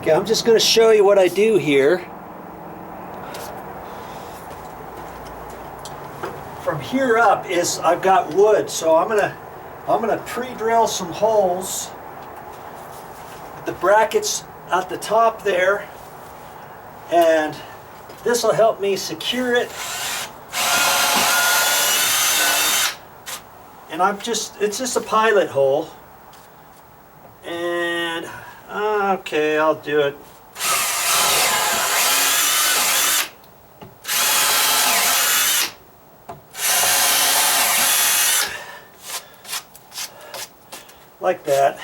Okay, I'm just going to show you what I do here. From here up is I've got wood, so I'm gonna pre-drill some holes. The brackets at the top there, and this will help me secure it. And it's just a pilot hole. And okay, I'll do it. Like that.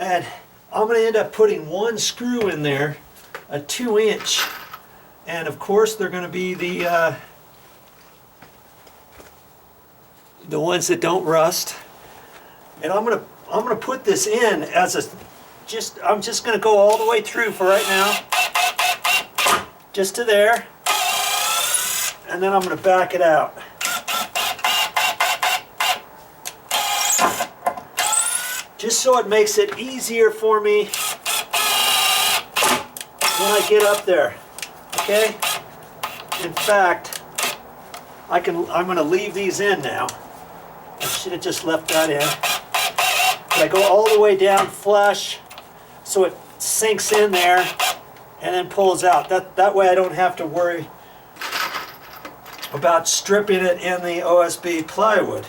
And I'm going to end up putting one screw in there, a 2-inch, and of course they're going to be the ones that don't rust. And I'm going to put this in as I'm just going to go all the way through for right now, just to there, and then I'm going to back it out. Just so it makes it easier for me when I get up there, okay? In fact, I'm going to leave these in now. I should have just left that in. But I go all the way down flush so it sinks in there and then pulls out. That way I don't have to worry about stripping it in the OSB plywood.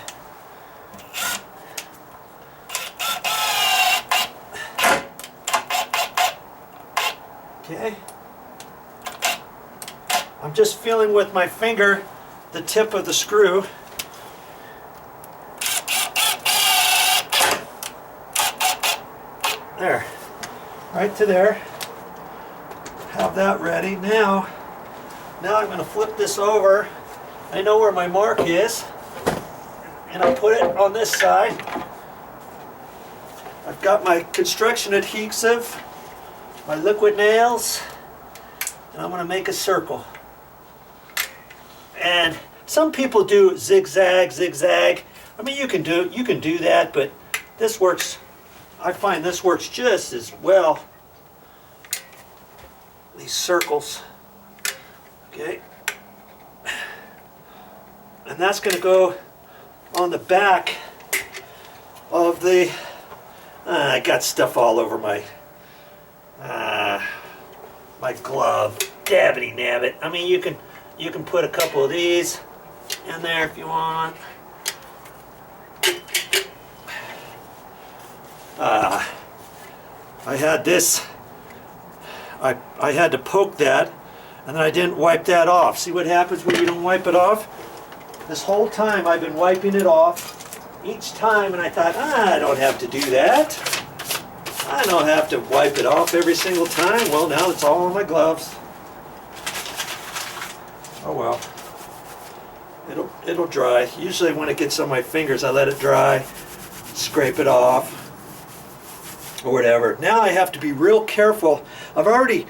Okay. I'm just feeling with my finger the tip of the screw. There. Right to there. Have that ready. Now I'm going to flip this over. I know where my mark is. And I'll put it on this side. I've got my construction adhesive, my liquid nails, and I'm going to make a circle. And some people do zigzag. I mean, you can do that, but this works. I find this works just as well. These circles. Okay. And that's going to go on the back of the I got stuff all over my glove. Dabbity nabbit. I mean, you can put a couple of these in there if you want. I had this. I had to poke that, and then I didn't wipe that off. See what happens when you don't wipe it off? This whole time I've been wiping it off each time, and I thought, I don't have to do that. I don't have to wipe it off every single time. Well, now it's all on my gloves. Oh well. It'll dry. Usually when it gets on my fingers, I let it dry, scrape it off, or whatever. Now I have to be real careful. I've already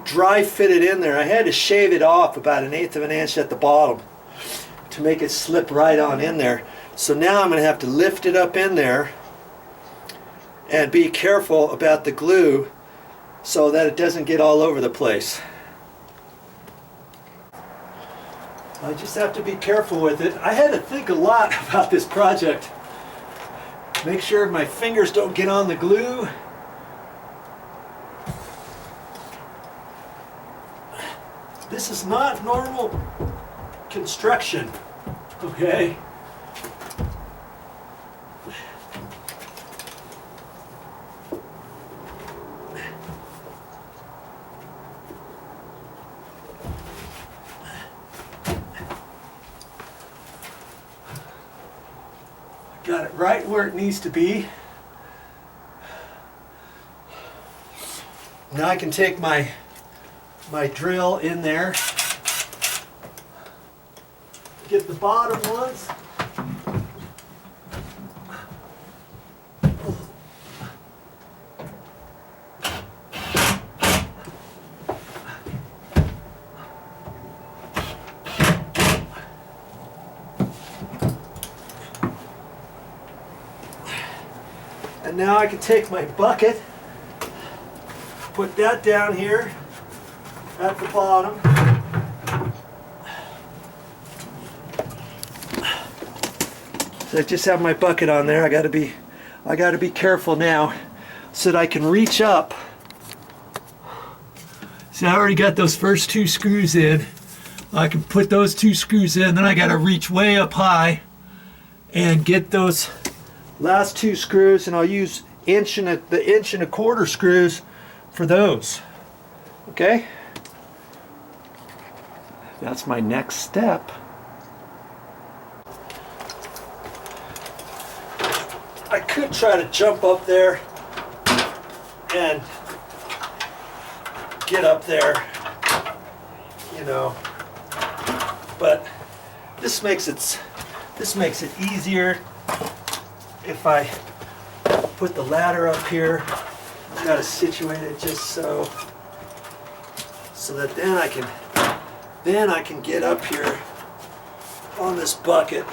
dry fitted in there. I had to shave it off about 1/8 of an inch at the bottom to make it slip right on in there. So now I'm going to have to lift it up in there and be careful about the glue so that it doesn't get all over the place. I just have to be careful with it. I had to think a lot about this project. Make sure my fingers don't get on the glue. This is not normal construction, okay? Got it right where it needs to be. Now I can take my drill in there, get the bottom ones. And now I can take my bucket put that down here at the bottom. So I just have my bucket on there. I gotta be careful now so that I can reach up. See, I already got those first 2 screws in. I can put those 2 screws in, then I gotta reach way up high and get those last 2 screws, and I'll use the 1.25 inch screws for those. Okay? That's my next step. I could try to jump up there and get up there, you know, but this makes it easier if I put the ladder up here. I've got to situate it just so that then I can get up here on this bucket.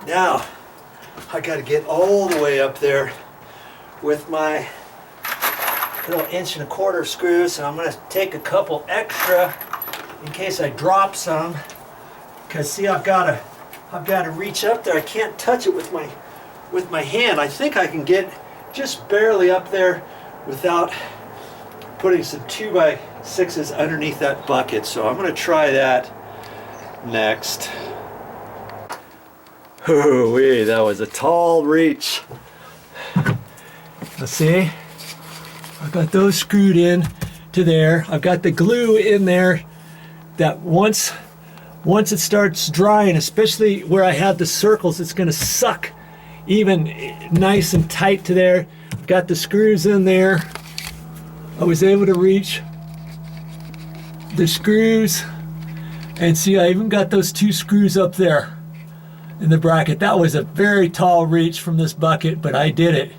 Now, I got to get all the way up there with my little 1.25 inch screws, and I'm going to take a couple extra in case I drop some. Because see, I've got to reach up there. I can't touch it with my hand. I think I can get just barely up there without putting some 2x6s underneath that bucket. So I'm going to try that next. Ooh-wee, that was a tall reach. Let's see. I've got those screwed in to there. I've got the glue in there that once it starts drying, especially where I have the circles, it's going to suck even nice and tight to there. I've got the screws in there. I was able to reach the screws, and see, I even got those 2 screws up there in the bracket. That was a very tall reach from this bucket, but I did it.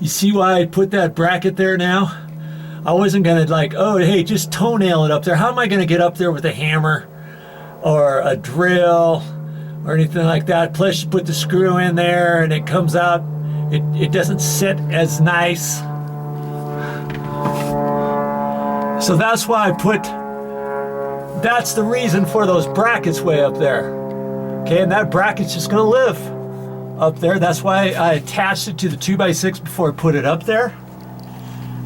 You see why I put that bracket there now? I wasn't gonna like, oh hey, just toenail it up there. How am I gonna get up there with a hammer or a drill or anything like that? Plus you put the screw in there and it comes out, it doesn't sit as nice. So that's why that's the reason for those brackets way up there. Okay, and that bracket's just gonna live up there. That's why I attached it to the 2x6 before I put it up there.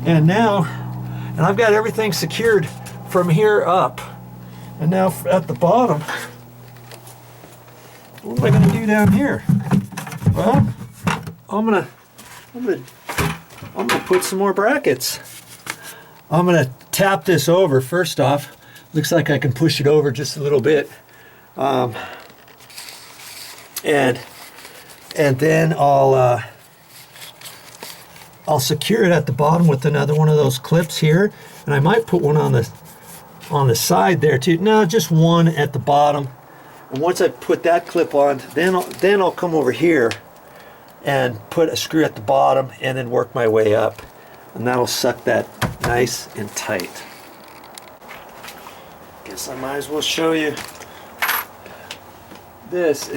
And I've got everything secured from here up. And now at the bottom, what am I gonna do down here? Well, I'm gonna put some more brackets. I'm gonna tap this over first off. Looks like I can push it over just a little bit. And then I'll secure it at the bottom with another one of those clips here, and I might put one on the side there too. No, just one at the bottom. And once I put that clip on, then I'll come over here and put a screw at the bottom and then work my way up, and that'll suck that nice and tight. Guess I might as well show you this.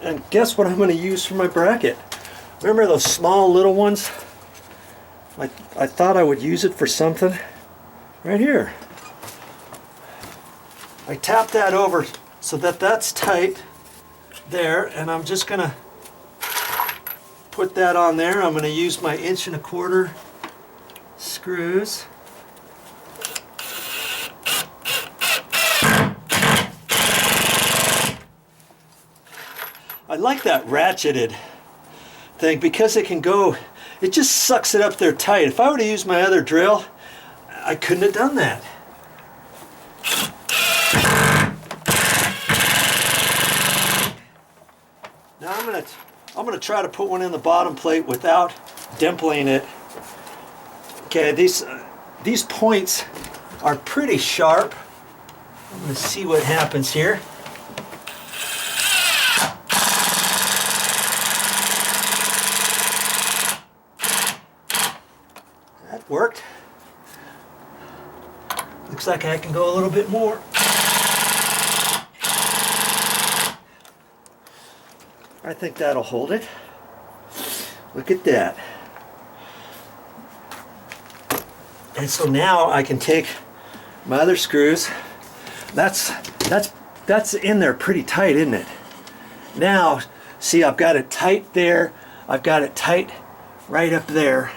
And guess what I'm going to use for my bracket? Remember those small little ones? I thought I would use it for something. Right here. I tap that over so that that's tight there, and I'm just going to put that on there. I'm going to use my 1.25 inch screws. I like that thing, because it can go, it just sucks it up there tight. If I were to use my other drill, I couldn't have done that. Now I'm gonna try to put one in the bottom plate without dimpling it. Okay, these points are pretty sharp. I'm gonna see what happens here. That worked. Looks like I can go a little bit more. I think that'll hold it. Look at that. And so now I can take my other screws. That's in there pretty tight, isn't it? Now, see, I've got it tight there. I've got it tight right up there.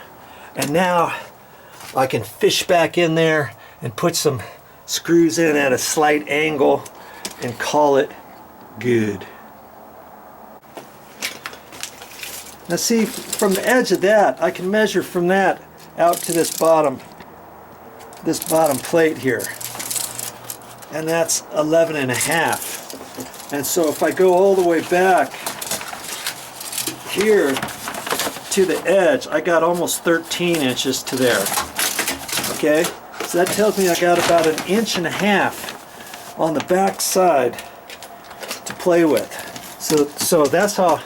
And now I can fish back in there and put some screws in at a slight angle and call it good. Now see, from the edge of that, I can measure from that out to this bottom plate here. And that's 11.5. And so if I go all the way back here to the edge, I got almost 13 inches to there. Okay, so that tells me I got about 1.5 inches on the back side to play with. So that's how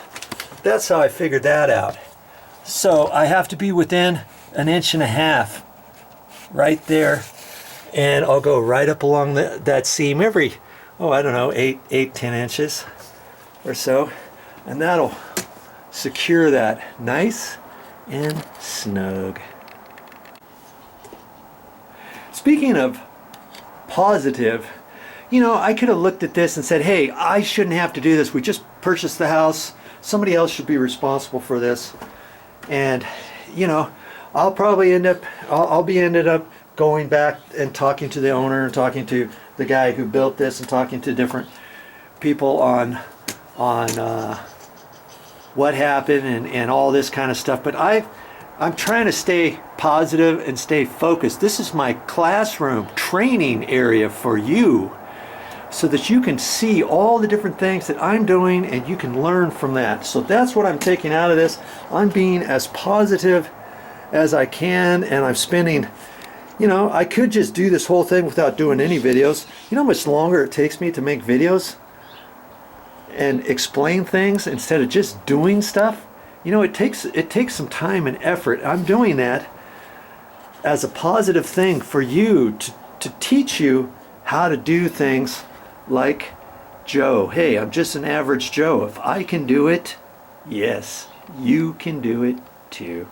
I figured that out. So I have to be within 1.5 inches right there, and I'll go right up along that seam every, I don't know, 10 inches or so, and that'll secure that nice and snug. Speaking of positive, you know, I could have looked at this and said, hey, I shouldn't have to do this. We just purchased the house. Somebody else should be responsible for this. And, you know, I'll probably ended up going back and talking to the owner and talking to the guy who built this and talking to different people on what happened and all this kind of stuff. But I'm trying to stay positive and stay focused. This is my classroom training area for you, so that you can see all the different things that I'm doing and you can learn from that. So that's what I'm taking out of this. I'm being as positive as I can, and I'm spending, you know, I could just do this whole thing without doing any videos. You know how much longer it takes me to make videos and explain things instead of just doing stuff? You know, it takes some time and effort. I'm doing that as a positive thing for you to teach you how to do things like Joe. Hey, I'm just an average Joe. If I can do it, yes, you can do it too.